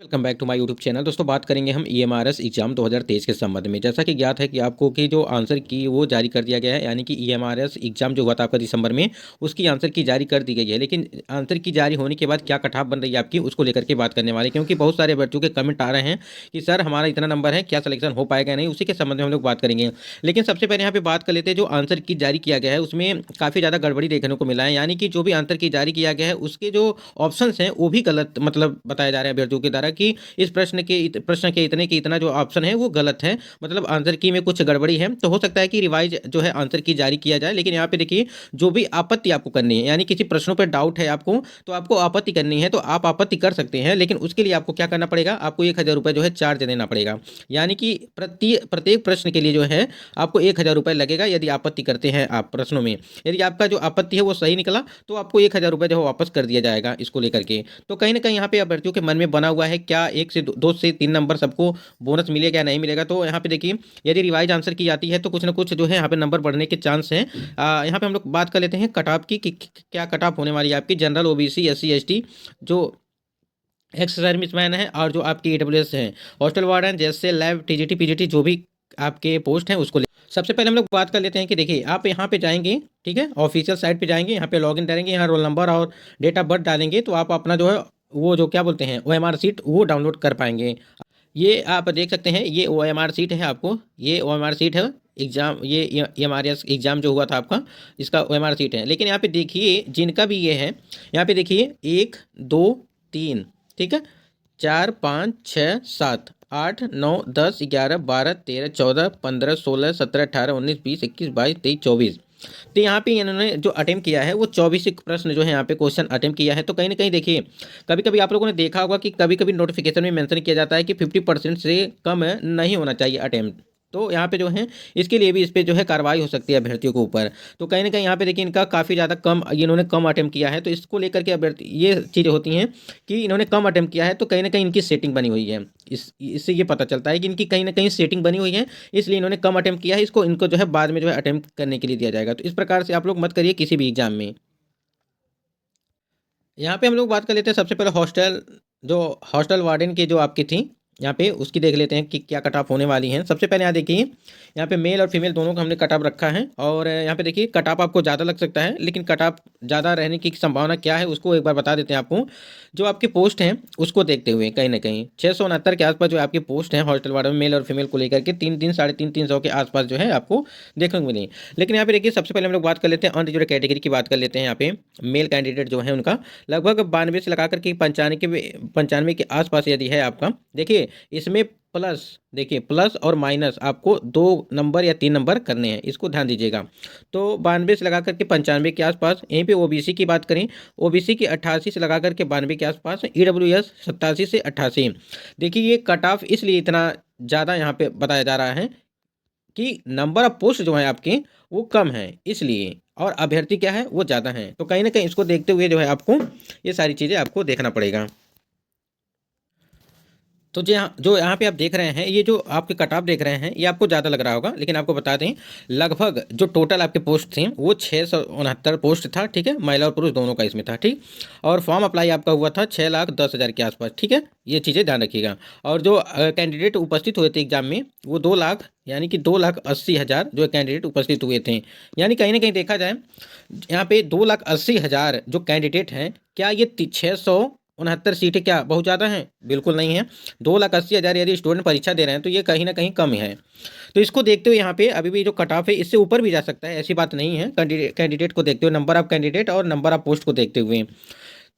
Welcome back to my YouTube channel. दोस्तों बात करेंगे हम ईएमआरएस एग्जाम 2023 के संबंध में। जैसा कि ज्ञात है कि आपको कि जो आंसर की वो जारी कर दिया गया है, यानी कि ईएमआरएस एग्जाम जो हुआ था आपका दिसंबर में, उसकी आंसर की जारी कर दी गई है। लेकिन आंसर की जारी होने के बाद क्या कट ऑफ बन रही है आपकी, उसको लेकर के बात करने वाले, क्योंकि बहुत सारे बच्चों के कमेंट आ रहे हैं कि सर हमारा इतना नंबर है, क्या सिलेक्शन हो पाएगा नहीं, उसी के संबंध में हम लोग बात करेंगे। लेकिन सबसे पहले यहाँ पे बात कर लेते हैं, जो आंसर की जारी किया गया है उसमें काफ़ी ज़्यादा गड़बड़ी देखने को मिला है। यानी कि जो भी आंसर की जारी किया गया है उसके जो ऑप्शन हैं वो भी गलत मतलब बताए जा रहे हैं अभ्यर्थियों के द्वारा कि इस प्रश्न के इतने की इतना जो ऑप्शन है वो गलत है, मतलब आंसर की में कुछ गड़बड़ी है। तो हो सकता है कि रिवाइज जो है आंसर की जारी किया जाए। लेकिन यहाँ पे देखिए, जो भी आपत्ति आपको करनी है, यानी किसी प्रश्नों पर डाउट है आपको, तो आपको आपत्ति करनी है तो आप आपत्ति कर सकते हैं। लेकिन उसके लिए आपको क्या करना पड़ेगा, आपको 1,000 रुपये जो है चार्ज देना पड़ेगा। यानी कि प्रत्येक प्रश्न के लिए जो है आपको 1,000 रुपये लगेगा यदि आपत्ति करते हैं आप प्रश्नों में। यदि आपका जो आपत्ति है वो सही निकला तो आपको 1,000 रुपये जो है वापस कर दिया जाएगा इसको लेकर के। तो कहीं ना कहीं यहाँ पे अभ्यर्थियों के मन में बना हुआ है क्या 1 से 2 से 3 नंबर सबको बोनस मिलेगा या नहीं मिलेगा। तो यहाँ पे देखिए, यदि रिवाइज आंसर की जाती है तो कुछ ना कुछ जो है यहाँ पे नंबर बढ़ने के चांस हैं। यहाँ पे हम लोग बात कर लेते हैं कट ऑफ की कि क्या कट ऑफ होने वाली है आपकी। जनरल, ओबीसी, एससी, एसटी, जो एक्स सर्विसमैन है, और जो आपकी ईडब्ल्यूएस है, हॉस्टल वार्डन, जैसे लैब, टीजीटी, पीजीटी, जो भी आपके पोस्ट हैं उसको सबसे पहले हम लोग बात कर लेते हैं कि देखिए आप यहाँ पे जाएंगे, ठीक है, ऑफिशियल साइट पे जाएंगे, यहाँ पे लॉगिन करेंगे, यहाँ रोल नंबर और डेट ऑफ बर्थ डालेंगे तो आप अपना जो है वो जो क्या बोलते हैं ओएमआर सीट वो डाउनलोड कर पाएंगे। ये आप देख सकते हैं, ये ओएमआर सीट है आपको, ये ओएमआर सीट है एग्जाम, ये एमआरएस एग्जाम जो हुआ था आपका, इसका ओएमआर सीट है। लेकिन यहाँ पे देखिए जिनका भी ये है, यहाँ पे देखिए 1, 2, 3, ठीक है, 4, 5, 6, 7, 8, 9, 10, 11, 12, 13, 14, 15, 16, 17, 18, 19, 20, 21, 22, 23, 24। तो यहाँ पे इन्होंने जो अटेम्प्ट किया है वो 24 प्रश्न जो है यहाँ पे क्वेश्चन अटेम्प्ट किया है। तो कहीं ना कहीं देखिए, कभी कभी आप लोगों ने देखा होगा कि कभी कभी नोटिफिकेशन में मेंशन किया जाता है कि 50% से कम नहीं होना चाहिए अटेम्प्ट। तो यहाँ पे जो है इसके लिए भी इस पे जो है कार्रवाई हो सकती है अभ्यर्थियों के ऊपर। तो कहीं ना कहीं यहाँ पे देखिए इनका काफ़ी ज़्यादा कम, इन्होंने कम अटेम्प्ट किया है, तो इसको लेकर के अभ्यर्थी ये चीज़ें होती हैं कि इन्होंने कम अटेम्प्ट किया है तो कहीं ना कहीं इनकी सेटिंग बनी हुई है। इससे ये पता चलता है कि इनकी कहीं ना कहीं सेटिंग बनी हुई है, इसलिए इन्होंने कम अटेम्प्ट किया है। इनको जो है बाद में जो है अटेम्प्ट करने के लिए दिया जाएगा। तो इस प्रकार से आप लोग मत करिए किसी भी एग्जाम में। यहाँ पे हम लोग बात कर लेते हैं सबसे पहले जो हॉस्टल वार्डन की जो आपकी थी, यहाँ पे उसकी देख लेते हैं कि क्या कट ऑफ होने वाली हैं। सबसे पहले यहाँ देखिए, यहाँ पे मेल और फीमेल दोनों का हमने कट ऑफ रखा है, और यहाँ पे देखिए कट ऑफ आपको ज़्यादा लग सकता है, लेकिन कट ऑफ ज़्यादा रहने की संभावना क्या है उसको एक बार बता देते हैं आपको। जो आपके पोस्ट हैं उसको देखते हुए कहीं ना कहीं 669 के आसपास जो आपके पोस्ट हैं हॉस्टल वार्डन में मेल और फीमेल को लेकर के 3 साढ़े 300 के आसपास जो है आपको देखने को मिली। लेकिन यहाँ पे देखिए सबसे पहले हम लोग बात कर लेते हैं अनरिजर्व कैटेगरी की, बात कर लेते हैं। यहाँ पे मेल कैंडिडेट जो है उनका लगभग 92 से लगाकर के 95 के आसपास यदि है आपका। देखिए इसमें प्लस, देखिए प्लस और माइनस आपको 2 नंबर या 3 नंबर करने हैं, इसको ध्यान दीजिएगा। तो 92 से लगा करके 95 के आसपास। यहीं पे ओबीसी की बात करें, ओबीसी की 88 से लगा करके 92 के आसपास। ईडब्ल्यूएस 87 से 88। देखिए ये कट ऑफ इसलिए इतना ज़्यादा यहाँ पे बताया जा रहा है कि नंबर ऑफ पोस्ट जो है आपके वो कम है इसलिए, और अभ्यर्थी क्या है वो ज़्यादा हैं। तो कहीं ना कहीं इसको देखते हुए जो है आपको ये सारी चीज़ें आपको देखना पड़ेगा। तो जो यहाँ पे आप देख रहे हैं, ये जो आपके कट ऑफ देख रहे हैं ये आपको ज़्यादा लग रहा होगा, लेकिन आपको बता दें लगभग जो टोटल आपके पोस्ट थे वो 669 पोस्ट था, ठीक है, महिला और पुरुष दोनों का इसमें था, ठीक। और फॉर्म अप्लाई आपका हुआ था 6,10,000 के आसपास, ठीक है, ये चीज़ें ध्यान रखिएगा। और जो कैंडिडेट उपस्थित हुए थे एग्जाम में वो 2 लाख, यानी कि 2,80,000 जो कैंडिडेट उपस्थित हुए थे। यानी कहीं ना कहीं देखा जाए यहाँ पे 2,80,000 जो कैंडिडेट हैं, क्या ये 669 सीटें क्या बहुत ज़्यादा हैं? बिल्कुल नहीं है। 2,80,000 यदि स्टूडेंट परीक्षा दे रहे हैं तो ये कहीं ना कहीं कम है। तो इसको देखते हुए यहाँ पे अभी भी जो कट ऑफ है इससे ऊपर भी जा सकता है, ऐसी बात नहीं है। कैंडिडेट को देखते हुए, नंबर ऑफ कैंडिडेट और नंबर ऑफ पोस्ट को देखते हुए।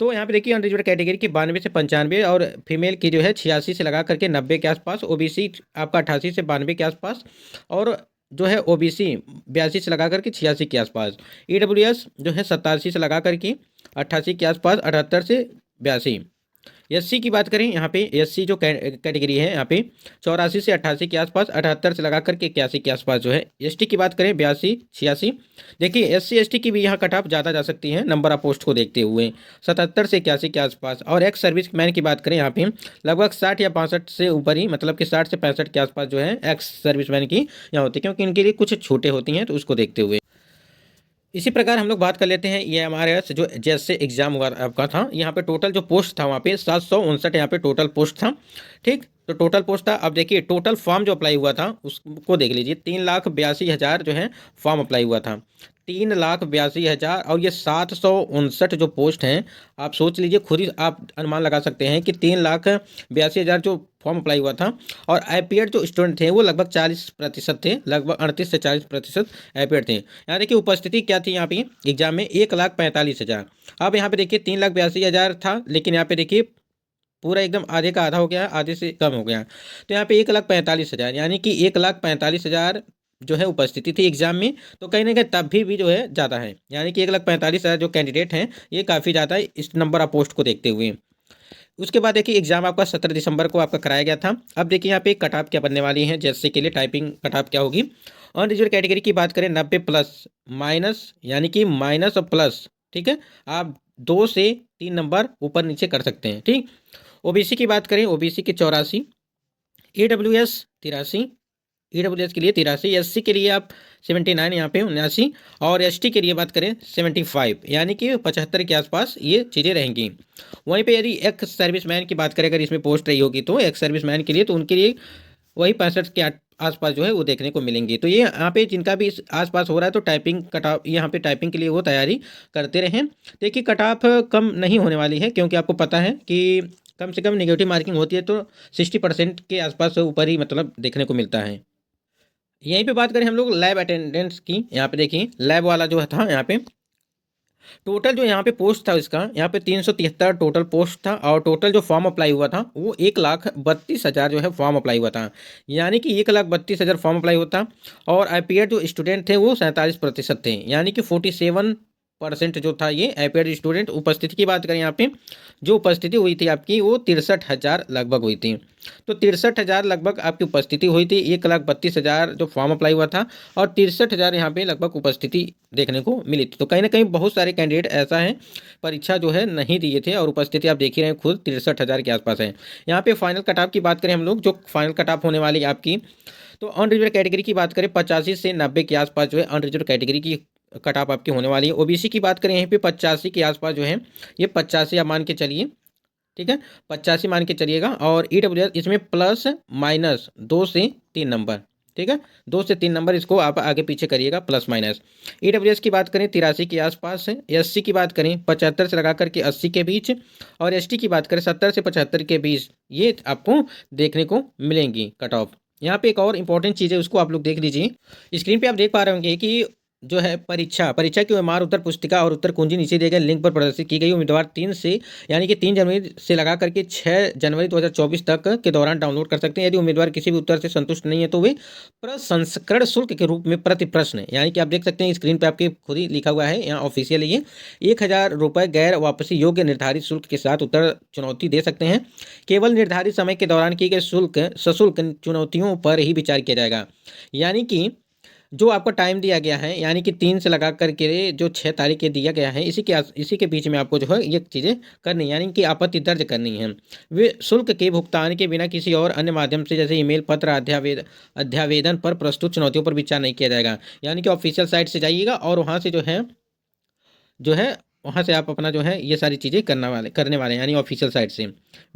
तो यहाँ पे देखिए अनरिजर्व कैटेगरी की 92 से 95, और फीमेल की जो है 86 से लगा करके 90 के आसपास। ओबीसी आपका 88 से 92 के आसपास, और जो है ओबीसी 82 से लगा करके 86 के आसपास। ईडब्ल्यूएस जो है 87 से लगा करके 88 के आसपास, 78 से 82। एससी की बात करें, यहाँ पे एससी जो कैटेगरी है यहाँ पे 84 से 88 के आसपास, 78 से लगा करके 81 के आसपास जो है। एसटी की बात करें 82, 86। देखिए एससी एसटी की भी यहाँ कट ऑफ ज़्यादा जा सकती है नंबर ऑफ पोस्ट को देखते हुए, 77 से 81 के आसपास। और एक्स सर्विस मैन की बात करें यहाँ पे लगभग 60 या 65 से ऊपर ही, मतलब कि 60 से 65 के आसपास जो है एक्स सर्विस मैन की यहाँ होती है, क्योंकि इनके लिए कुछ छूटें होती हैं तो उसको देखते हुए। इसी प्रकार हम लोग बात कर लेते हैं EMRS जो जैसे एग्जाम हुआ आपका था, यहाँ पे टोटल जो पोस्ट था वहाँ पे 759 यहाँ पे टोटल पोस्ट था। ठीक, तो टोटल पोस्ट था। अब देखिए टोटल फॉर्म जो अप्लाई हुआ था उसको देख लीजिए, 3,82,000 जो है फॉर्म अप्लाई हुआ था, 3,82,000। और ये 759 जो पोस्ट हैं, आप सोच लीजिए खुद ही, आप अनुमान लगा सकते हैं कि 3,82,000 जो फॉर्म अप्लाई हुआ था। और अपीयर्ड जो स्टूडेंट थे वो लगभग 40% थे, लगभग 38 से 40% अपीयर्ड थे। यहाँ देखिए उपस्थिति क्या थी यहाँ पे एग्जाम में, 1,45,000। अब यहाँ पे देखिए 3,82,000 था, लेकिन यहाँ पे देखिए पूरा एकदम आधे का आधा हो गया, आधे से कम हो गया। तो यहाँ पे 1,45,000 यानी कि 1,45,000 जो है उपस्थिति थी एग्जाम में। तो कहीं ना कहीं तब भी जो है ज़्यादा है, यानी कि 1,45,000 जो कैंडिडेट हैं ये काफ़ी ज़्यादा है इस नंबर ऑफ पोस्ट को देखते हुए। उसके बाद देखिए एग्जाम आपका 17 दिसंबर को आपका कराया गया था। अब देखिए यहाँ पे कट ऑफ क्या बनने वाली है, जैसे के लिए टाइपिंग कट ऑफ क्या होगी। और रिजर्व कैटेगरी की बात करें 90 प्लस माइनस, यानी कि माइनस और प्लस, ठीक है, आप 2 से 3 नंबर ऊपर नीचे कर सकते हैं। ठीक, ओबीसी की बात करें, ओबीसी के 84, EWS 83, EWS के लिए 83, SC के लिए आप 79 यहाँ पे 79, और ST के लिए बात करें 75, यानी कि 75 के आसपास ये चीज़ें रहेंगी। वहीं पे यदि एक्स सर्विसमैन की बात करें, अगर इसमें पोस्ट रही होगी तो एक्स सर्विसमैन के लिए, तो उनके लिए वही 65 के आसपास जो है वो देखने को मिलेंगी। तो ये यहाँ पे जिनका भी इस आसपास हो रहा है तो टाइपिंग कट ऑफ, यहाँ पे टाइपिंग के लिए वो तैयारी करते रहें। देखिए कट ऑफ कम नहीं होने वाली है, क्योंकि आपको पता है कि कम से कम नेगेटिव मार्किंग होती है तो 60% के आसपास ऊपर ही मतलब देखने को मिलता है। यहीं पे बात करें हम लोग लैब अटेंडेंस की, यहाँ पे देखिए लैब वाला जो था, यहाँ पे टोटल जो यहाँ पे पोस्ट था इसका, यहाँ पे 373 टोटल पोस्ट था। और टोटल जो फॉर्म अप्लाई हुआ था वो 1,32,000 जो है फॉर्म अप्लाई हुआ था, यानी कि 1,32,000 फॉर्म अप्लाई हुआ था। और अपीयर जो स्टूडेंट थे वो 47% थे, यानी कि 47% जो था ये अपीयर स्टूडेंट। उपस्थिति की बात करें यहाँ पे, जो उपस्थिति हुई थी आपकी वो 63,000 लगभग हुई थी। तो 63,000 लगभग आपकी उपस्थिति हुई थी, 1,32,000 जो फॉर्म अप्लाई हुआ था, और 63,000 यहाँ पे लगभग उपस्थिति देखने को मिली थी। तो कहीं ना कहीं बहुत सारे कैंडिडेट ऐसा है परीक्षा जो है नहीं दिए थे, और उपस्थिति आप देख ही रहे हैं खुद 63,000 के आसपास है। यहाँ पे फाइनल कट ऑफ की बात करें हम लोग, जो फाइनल कट ऑफ होने वाली है आपकी, तो अनरिजर्व कैटेगरी की बात करें 85 से 90 के आसपास जो है अनरिजर्व कैटेगरी की कट ऑफ आपकी होने वाली है। ओबीसी की बात करें यहीं पे 85 के आसपास जो है, ये 85 आप मान के चलिए, ठीक है, 85 मान के चलिएगा। और EWS इसमें प्लस माइनस 2 से 3 नंबर, ठीक है, 2 से 3 नंबर इसको आप आगे पीछे करिएगा प्लस माइनस। EWS की बात करें 83 के आसपास है। SC की बात करें 75 से लगा करके 80 के बीच, और ST की बात करें 70 से 75 के बीच, ये आपको देखने को मिलेंगी कट ऑफ। यहाँ पे एक और इंपॉर्टेंट चीज़ है, उसको आप लोग देख लीजिए। स्क्रीन पे आप देख पा रहे होंगे कि जो है परीक्षा की ओएमआर उत्तर पुस्तिका और उत्तर कुंजी नीचे दिए गए लिंक पर प्रदर्शित की गई। उम्मीदवार 3 से यानी कि 3 जनवरी से लगा करके 6 जनवरी 2024 तक के दौरान डाउनलोड कर सकते हैं। यदि उम्मीदवार किसी भी उत्तर से संतुष्ट नहीं है तो वे प्रसंस्करण शुल्क के रूप में प्रति प्रश्न, यानी कि आप देख सकते हैं स्क्रीन पर आपके खुद ही लिखा हुआ है, यहाँ ऑफिशियल ये 1,000 रुपये गैर वापसी योग्य निर्धारित शुल्क के साथ उत्तर चुनौती दे सकते हैं। केवल निर्धारित समय के दौरान किए गए सशुल्क चुनौतियों पर ही विचार किया जाएगा। यानी कि जो आपको टाइम दिया गया है, यानी कि 3 से लगा करके जो 6 तारीख के दिया गया है, इसी के बीच में आपको जो है ये चीज़ें करनी, यानी कि आपत्ति दर्ज करनी है। वे शुल्क के भुगतान के बिना किसी और अन्य माध्यम से जैसे ईमेल, पत्र, अध्यावेदन पर प्रस्तुत चुनौतियों पर विचार नहीं किया जाएगा। यानी कि ऑफिशियल साइट से जाइएगा और वहाँ से जो है वहाँ से आप अपना जो है ये सारी चीज़ें करने वाले हैं, यानी ऑफिशियल साइट से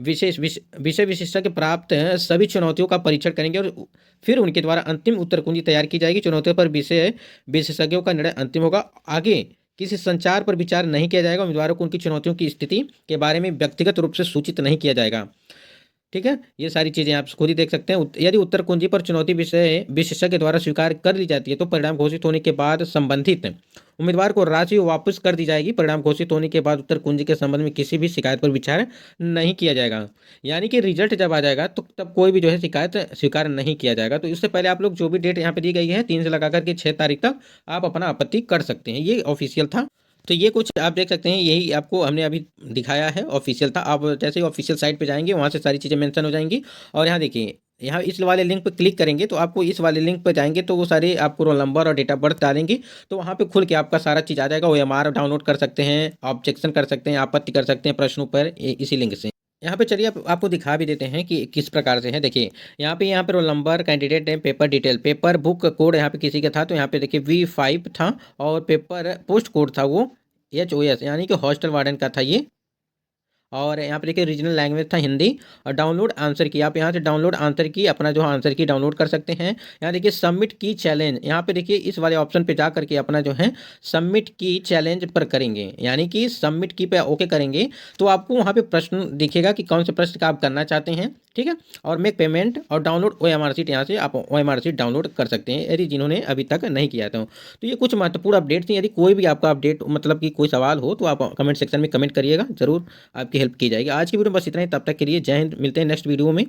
विषय विशेषज्ञ प्राप्त सभी चुनौतियों का परीक्षण करेंगे, और फिर उनके द्वारा अंतिम उत्तर कुंजी तैयार की जाएगी। चुनौतियों पर विषय विशेषज्ञों का निर्णय अंतिम होगा। आगे किसी संचार पर विचार नहीं किया जाएगा। उम्मीदवारों को उनकी चुनौतियों की स्थिति के बारे में व्यक्तिगत रूप से सूचित नहीं किया जाएगा। ठीक है, ये सारी चीज़ें आप खुद ही देख सकते हैं। यदि उत्तर कुंजी पर चुनौती विषय विशेषज्ञ द्वारा स्वीकार कर ली जाती है तो परिणाम घोषित होने के बाद संबंधित उम्मीदवार को राशि वापस कर दी जाएगी। परिणाम घोषित होने के बाद उत्तर कुंजी के संबंध में किसी भी शिकायत पर विचार नहीं किया जाएगा। यानी कि रिजल्ट जब आ जाएगा तो तब कोई भी जो है शिकायत स्वीकार नहीं किया जाएगा। तो इससे पहले आप लोग जो भी डेट यहाँ पे दी गई है 3 से लगा करके 6 तारीख तक आप अपना आपत्ति कर सकते हैं। ये ऑफिशियल था। तो ये कुछ आप देख सकते हैं, यही आपको हमने अभी दिखाया है, ऑफिशियल था। आप जैसे ही ऑफिशियल साइट पे जाएंगे वहाँ से सारी चीज़ें मेंशन हो जाएंगी। और यहाँ देखिए, यहाँ इस वाले लिंक पर क्लिक करेंगे तो आपको इस वाले लिंक पर जाएंगे तो वो सारे आपको रोल नंबर और डेट ऑफ बर्थ डालेंगे, तो वहाँ पे खुल के आपका सारा चीज़ आ जाएगा। OMR डाउनलोड कर सकते हैं, ऑब्जेक्शन कर सकते हैं, आपत्ति कर सकते हैं प्रश्नों पर इसी लिंक से। यहाँ पे चलिए आपको दिखा भी देते हैं कि किस प्रकार से है। देखिए यहाँ पे roll number, candidate name, paper detail, paper book code यहाँ पे किसी का था तो यहाँ पे देखिए V5 था, और पेपर पोस्ट कोड था वो HOS, यानी कि हॉस्टल वार्डन का था ये। और यहाँ पे देखिए रीजनल लैंग्वेज था हिंदी। और डाउनलोड आंसर की, आप यहाँ से डाउनलोड आंसर की, अपना जो आंसर की डाउनलोड कर सकते हैं। यहाँ देखिए सबमिट की चैलेंज, यहाँ पे देखिए इस वाले ऑप्शन पे जा करके अपना जो है सबमिट की चैलेंज पर करेंगे, यानी कि सबमिट की पे ओके करेंगे तो आपको वहाँ पे प्रश्न दिखेगा कि कौन से प्रश्न का आप करना चाहते हैं, ठीक है। और मेक पेमेंट और डाउनलोड OMR शीट, यहाँ से आप OMR शीट डाउनलोड कर सकते हैं यदि जिन्होंने अभी तक नहीं किया था। तो ये कुछ महत्वपूर्ण अपडेट थी। यदि कोई भी आपका अपडेट मतलब कि कोई सवाल हो तो आप कमेंट सेक्शन में कमेंट करिएगा, जरूर आपकी हेल्प की जाएगी। आज की वीडियो में बस इतना ही, तब तक के लिए जय हिंद, मिलते हैं नेक्स्ट वीडियो में।